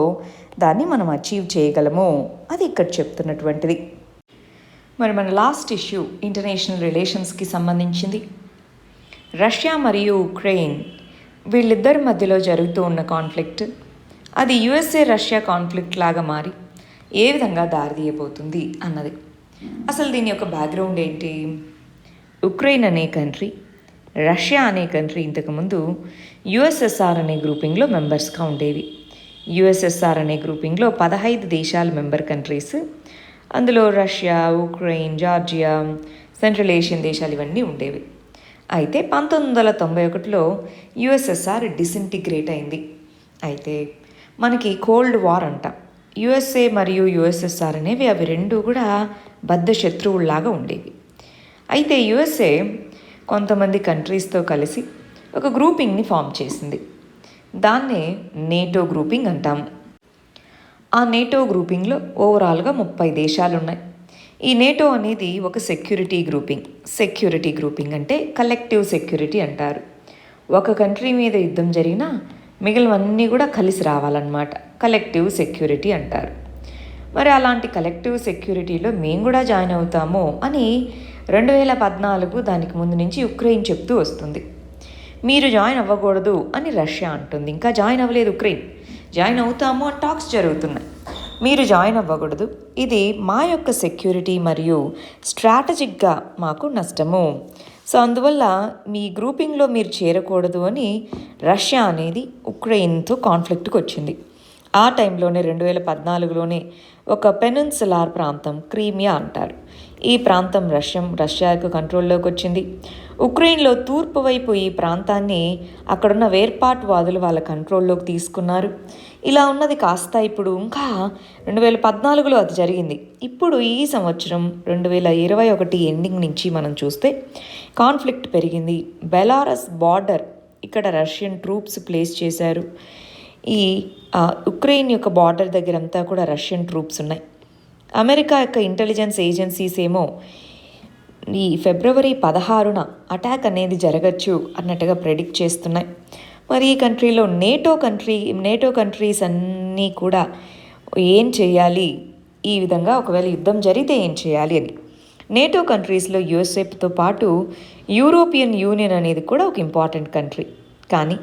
దాన్ని మనం అచీవ్ చేయగలము. అది ఇక్కడ చెప్తున్నటువంటిది. మరి మన లాస్ట్ ఇష్యూ ఇంటర్నేషనల్ రిలేషన్స్కి సంబంధించింది. రష్యా మరియు ఉక్రెయిన్ వీళ్ళిద్దరి మధ్యలో జరుగుతూ ఉన్న కాన్ఫ్లిక్ట్, అది యుఎస్ఏ రష్యా కాన్ఫ్లిక్ట్ లాగా మారి ఏ విధంగా దారితీయబోతుంది అన్నది. అసలు దీని యొక్క బ్యాక్గ్రౌండ్ ఏంటి? ఉక్రెయిన్ అనే కంట్రీ, రష్యా అనే కంట్రీ ఇంతకుముందు యుఎస్ఎస్ఆర్ అనే గ్రూపింగ్లో మెంబర్స్గా ఉండేవి. యుఎస్ఎస్ఆర్ అనే గ్రూపింగ్లో 15 దేశాలు మెంబర్ కంట్రీస్. అందులో Russia, Ukraine, Georgia, central Asian దేశాలు ఇవన్నీ ఉండేవి. అయితే 1991లో యుఎస్ఎస్ఆర్ డిసింటిగ్రేట్ అయింది. అయితే మనకి కోల్డ్ వార్ అంటాం. యుఎస్ఏ మరియు యుఎస్ఎస్ఆర్ అనేవి అవి రెండు కూడా బద్ధ శత్రువుల్లాగా ఉండేవి. అయితే యుఎస్ఏ కొంతమంది కంట్రీస్తో కలిసి ఒక గ్రూపింగ్ని ఫామ్ చేసింది. దాన్నే నేటో గ్రూపింగ్ అంటాము. ఆ నేటో గ్రూపింగ్లో ఓవరాల్గా 30 దేశాలు ఉన్నాయి. ఈ నేటో అనేది ఒక సెక్యూరిటీ గ్రూపింగ్ అంటే కలెక్టివ్ సెక్యూరిటీ అంటారు. ఒక కంట్రీ మీద యుద్ధం జరిగినా మిగిలినవన్నీ కూడా కలిసి రావాలన్నమాట. కలెక్టివ్ సెక్యూరిటీ అంటారు. మరి అలాంటి కలెక్టివ్ సెక్యూరిటీలో మేము కూడా జాయిన్ అవుతాము అని 2014 దానికి ముందు నుంచి ఉక్రెయిన్ చెప్తూ వస్తుంది. మీరు జాయిన్ అవ్వకూడదు అని రష్యా అంటుంది. ఇంకా జాయిన్ అవ్వలేదు ఉక్రెయిన్. జాయిన్ అవుతాము అని టాక్స్ జరుగుతున్నాయి. మీరు జాయిన్ అవ్వకూడదు, ఇది మా యొక్క సెక్యూరిటీ మరియు స్ట్రాటజిక్గా మాకు నష్టము. సో అందువల్ల మీ గ్రూపింగ్లో మీరు చేరకూడదు అని రష్యా అనేది ఉక్రెయిన్తో కాన్ఫ్లిక్ట్కి వచ్చింది. ఆ టైంలోనే 2014లోనే ఒక పెనిన్సులార్ ప్రాంతం, క్రీమియా అంటారు, ఈ ప్రాంతం రష్యా యొక్క కంట్రోల్లోకి వచ్చింది. ఉక్రెయిన్లో తూర్పు వైపు ఈ ప్రాంతాన్ని అక్కడున్న వేర్పాటువాదులు వాళ్ళ కంట్రోల్లోకి తీసుకున్నారు. ఇలా ఉన్నది కాస్త ఇప్పుడు ఇంకా 2014లో అది జరిగింది. ఇప్పుడు ఈ సంవత్సరం 2021 ఎండింగ్ నుంచి మనం చూస్తే కాన్ఫ్లిక్ట్ పెరిగింది. బెలారస్ బార్డర్ ఇక్కడ రష్యన్ ట్రూప్స్ ప్లేస్ చేశారు. ఈ ఉక్రెయిన్ యొక్క బార్డర్ దగ్గర అంతా కూడా రష్యన్ ట్రూప్స్ ఉన్నాయి. అమెరికా యొక్క ఇంటెలిజెన్స్ ఏజెన్సీస్ ఏమో ఈ ఫిబ్రవరి 16న అటాక్ అనేది జరగచ్చు అన్నట్టుగా ప్రెడిక్ట్ చేస్తున్నాయి. మరి ఈ కంట్రీలో నేటో కంట్రీస్ అన్నీ కూడా ఏం చేయాలి, ఈ విధంగా ఒకవేళ యుద్ధం జరిగితే ఏం చేయాలి అని. నేటో కంట్రీస్లో యుఎస్ఏతో పాటు యూరోపియన్ యూనియన్ అనేది కూడా ఒక ఇంపార్టెంట్ కంట్రీ. కానీ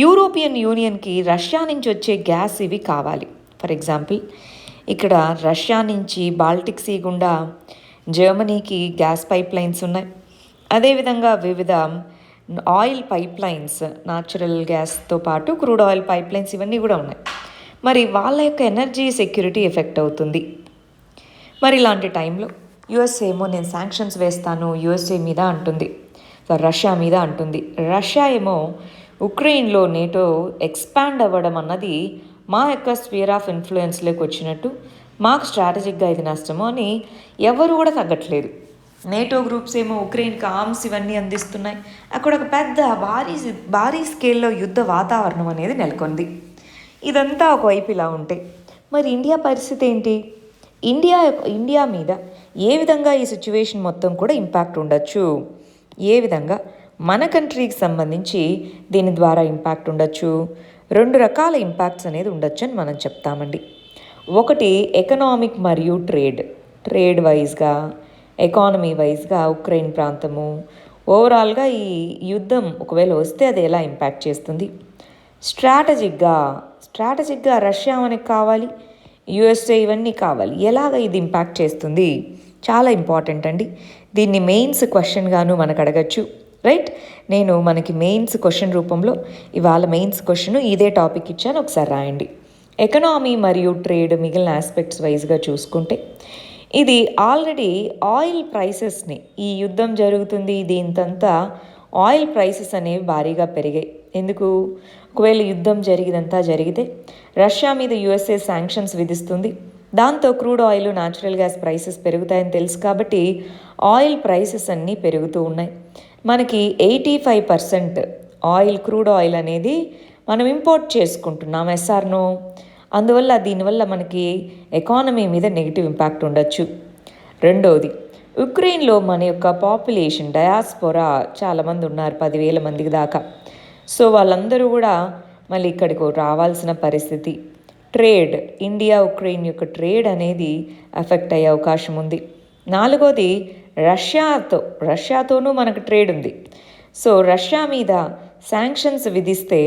యూరోపియన్ యూనియన్కి రష్యా నుంచి వచ్చే గ్యాస్ ఇవి కావాలి. ఫర్ ఎగ్జాంపుల్ ఇక్కడ రష్యా నుంచి బాల్టిక్ సీ గుండా జర్మనీకి గ్యాస్ పైప్ లైన్స్ ఉన్నాయి. అదేవిధంగా వివిధ ఆయిల్ పైప్ లైన్స్, న్యాచురల్ గ్యాస్తో పాటు క్రూడ్ ఆయిల్ పైప్ లైన్స్ ఇవన్నీ కూడా ఉన్నాయి. మరి వాళ్ళ యొక్క ఎనర్జీ సెక్యూరిటీ ఎఫెక్ట్ అవుతుంది. మరి ఇలాంటి టైంలో యుఎస్ఏ ఏమో నేను శాంక్షన్స్ వేస్తాను యుఎస్ఏ మీద అంటుంది, రష్యా మీద అంటుంది. రష్యా ఏమో ఉక్రెయిన్లో నేటో ఎక్స్పాండ్ అవ్వడం అన్నది మా యొక్క స్పియర్ ఆఫ్ ఇన్ఫ్లుయెన్స్లోకి వచ్చినట్టు, మాకు స్ట్రాటజిక్గా ఇది నష్టము అని ఎవరు కూడా తగ్గట్లేదు. నేటో గ్రూప్స్ ఏమో ఉక్రెయిన్కి ఆర్మ్స్ ఇవన్నీ అందిస్తున్నాయి. అక్కడ ఒక పెద్ద భారీ స్కేల్లో యుద్ధ వాతావరణం అనేది నెలకొంది. ఇదంతా ఒకవైపు ఇలా ఉంటే మరి ఇండియా పరిస్థితి ఏంటి? ఇండియా మీద ఏ విధంగా ఈ సిచ్యువేషన్ మొత్తం కూడా ఇంపాక్ట్ ఉండొచ్చు, ఏ విధంగా మన కంట్రీకి సంబంధించి దీని ద్వారా ఇంపాక్ట్ ఉండొచ్చు? 2 రకాల ఇంపాక్ట్స్ అనేది ఉండొచ్చు అని మనం చెప్తామండి. ఒకటి ఎకనామిక్ మరియు ట్రేడ్ వైజ్గా, ఎకానమీ వైజ్గా ఉక్రెయిన్ ప్రాంతము ఓవరాల్గా ఈ యుద్ధం ఒకవేళ వస్తే అది ఎలా ఇంపాక్ట్ చేస్తుంది. స్ట్రాటజిక్గా రష్యా మనకి కావాలి, యుఎస్ఏ ఇవన్నీ కావాలి, ఎలాగ ఇది ఇంపాక్ట్ చేస్తుంది? చాలా ఇంపార్టెంట్ అండి. దీన్ని మెయిన్స్ క్వశ్చన్గాను మనకు అడగచ్చు, రైట్? నేను మనకి మెయిన్స్ క్వశ్చన్ రూపంలో ఇవాళ మెయిన్స్ క్వశ్చన్ ఇదే టాపిక్ ఇచ్చాను, ఒకసారి రాయండి. ఎకనామీ మరియు ట్రేడ్ మిగిలిన ఆస్పెక్ట్స్ వైజ్గా చూసుకుంటే ఇది ఆల్రెడీ ఆయిల్ ప్రైసెస్ని, ఈ యుద్ధం జరుగుతుంది దీంతంతా ఆయిల్ ప్రైసెస్ అనేవి భారీగా పెరిగాయి. ఎందుకు? ఒకవేళ యుద్ధం జరిగితే రష్యా మీద యుఎస్ఏ శాంక్షన్స్ విధిస్తుంది. దాంతో crude oil, natural gas prices పెరుగుతాయని తెలుసు కాబట్టి ఆయిల్ ప్రైసెస్ అన్నీ పెరుగుతూ ఉన్నాయి. మనకి 85% ఆయిల్, క్రూడ్ ఆయిల్ అనేది మనం ఇంపోర్ట్ చేసుకుంటున్నాం ఎస్ఆర్నో. అందువల్ల దీనివల్ల మనకి ఎకానమీ మీద నెగిటివ్ ఇంపాక్ట్ ఉండొచ్చు. రెండోది, ఉక్రెయిన్లో మన యొక్క పాపులేషన్ డయాస్పోరా చాలామంది ఉన్నారు, 10,000 మందికి దాకా. సో వాళ్ళందరూ కూడా మళ్ళీ ఇక్కడికి రావాల్సిన పరిస్థితి. ట్రేడ్, ఇండియా ఉక్రెయిన్ యొక్క ట్రేడ్ అనేది ఎఫెక్ట్ అయ్యే అవకాశం ఉంది. నాలుగోది, రష్యాతోనూ మనకు ట్రేడ్ ఉంది. సో రష్యా మీద శాంక్షన్స్ విధిస్తే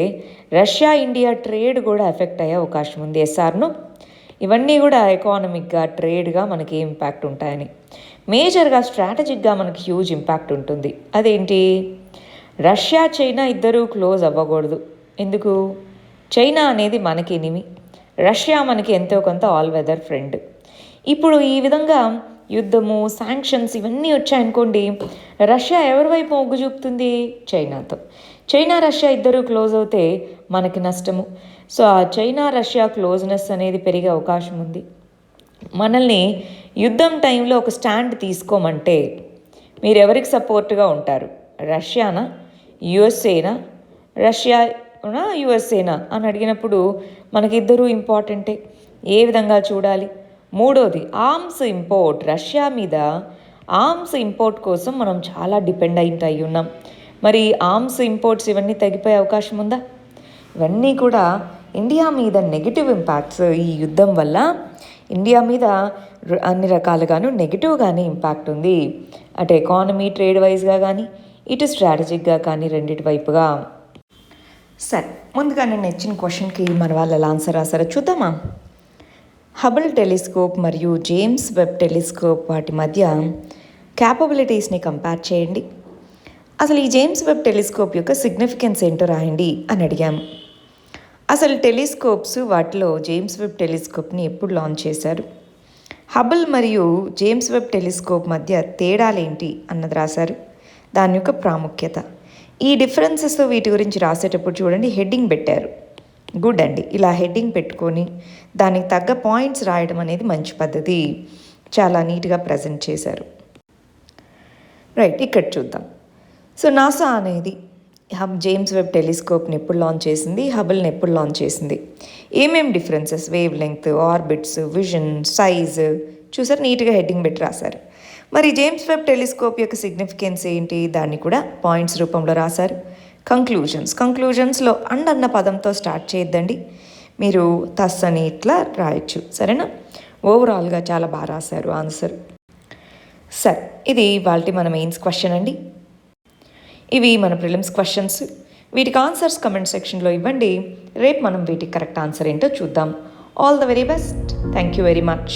రష్యా ఇండియా ట్రేడ్ కూడా ఎఫెక్ట్ అయ్యే అవకాశం ఉంది. ఎస్ఆర్ను ఇవన్నీ కూడా ఎకానమిక్గా, ట్రేడ్గా మనకి ఇంపాక్ట్ ఉంటాయని. మేజర్గా స్ట్రాటజిక్గా మనకి హ్యూజ్ ఇంపాక్ట్ ఉంటుంది. అదేంటి? రష్యా, చైనా ఇద్దరూ క్లోజ్ అవ్వకూడదు. ఎందుకు? చైనా అనేది మనకి ఎనిమి, రష్యా మనకి ఎంతో కొంత ఆల్ వెదర్ ఫ్రెండ్. ఇప్పుడు ఈ విధంగా యుద్ధము, శాంక్షన్స్ ఇవన్నీ వచ్చాయనుకోండి, రష్యా ఎవరి వైపు మొగ్గు చూపుతుంది? చైనాతో. చైనా, రష్యా ఇద్దరూ క్లోజ్ అవుతే మనకి నష్టము. సో ఆ చైనా రష్యా క్లోజ్నెస్ అనేది పెరిగే అవకాశం ఉంది. మనల్ని యుద్ధం టైంలో ఒక స్టాండ్ తీసుకోమంటే మీరు ఎవరికి సపోర్ట్గా ఉంటారు? రష్యానా, యుఎస్ఏనా? రష్యానా, యుఎస్ఏనా అని అడిగినప్పుడు మనకిద్దరూ ఇంపార్టెంటే. ఏ విధంగా చూడాలి? మూడోది, ఆర్మ్స్ ఇంపోర్ట్. రష్యా మీద ఆర్మ్స్ ఇంపోర్ట్ కోసం మనం చాలా డిపెండ్ అయి ఉన్నాం. మరి ఆర్మ్స్ ఇంపోర్ట్స్ ఇవన్నీ తగ్గిపోయే అవకాశం ఉందా? ఇవన్నీ కూడా ఇండియా మీద నెగిటివ్ ఇంపాక్ట్స్. ఈ యుద్ధం వల్ల ఇండియా మీద అన్ని రకాలుగాను నెగిటివ్గానే ఇంపాక్ట్ ఉంది. అటు ఎకానమీ, ట్రేడ్ వైజ్గా కానీ, ఇటు స్ట్రాటజిక్గా కానీ, రెండిటి వైపుగా. సరే, ముందుగా నేను ఇచ్చిన క్వశ్చన్కి మన వాళ్ళు ఎలా ఆన్సర్ రాసారో చూద్దామా? హబుల్ టెలిస్కోప్ మరియు జేమ్స్ వెబ్ టెలిస్కోప్ వాటి మధ్య క్యాపబిలిటీస్ని కంపేర్ చేయండి. అసలు ఈ జేమ్స్ వెబ్ టెలిస్కోప్ యొక్క సిగ్నిఫికెన్స్ ఏంటో రాయండి అని అడిగాము. అసలు టెలిస్కోప్స్, వాటిలో జేమ్స్ వెబ్ టెలిస్కోప్ని ఎప్పుడు లాంచ్ చేశారు? హబుల్ మరియు జేమ్స్ వెబ్ టెలిస్కోప్ మధ్య తేడాలేంటి అన్నది రాశారు. దాని యొక్క ప్రాముఖ్యత, ఈ డిఫరెన్సెస్ వీటి గురించి రాసేటప్పుడు చూడండి హెడ్డింగ్ పెట్టారు. గుడ్ అండి, ఇలా హెడ్డింగ్ పెట్టుకొని దానికి తగ్గ పాయింట్స్ రాయడం అనేది మంచి పద్ధతి. చాలా నీట్గా ప్రజెంట్ చేశారు. రైట్, ఇక్కడ చూద్దాం. సో నాసా అనేది జేమ్స్ వెబ్ టెలిస్కోప్ని ఎప్పుడు లాంచ్ చేసింది, హబుల్ని ఎప్పుడు లాంచ్ చేసింది, ఏమేం differences, wave length, orbits, vision, size చూసారు, నీట్గా హెడ్డింగ్ పెట్టి రాశారు. మరి జేమ్స్ వెబ్ టెలిస్కోప్ యొక్క సిగ్నిఫికెన్స్ ఏంటి, దాన్ని కూడా పాయింట్స్ రూపంలో రాశారు. కంక్లూజన్స్లో అన్న పదంతో స్టార్ట్ చేయొద్దండి, మీరు తస్ అని ఇట్లా రాయొచ్చు, సరేనా? ఓవరాల్గా చాలా బాగా రాశారు ఆన్సర్. సరే, ఇది వాళ్ళ మన మెయిన్స్ క్వశ్చన్ అండి. ఇవి మన ప్రిలిమ్స్ క్వశ్చన్స్. వీటికి ఆన్సర్స్ కమెంట్ సెక్షన్లో ఇవ్వండి. రేపు మనం వీటికి కరెక్ట్ ఆన్సర్ ఏంటో చూద్దాం. All the very best. Thank you very much.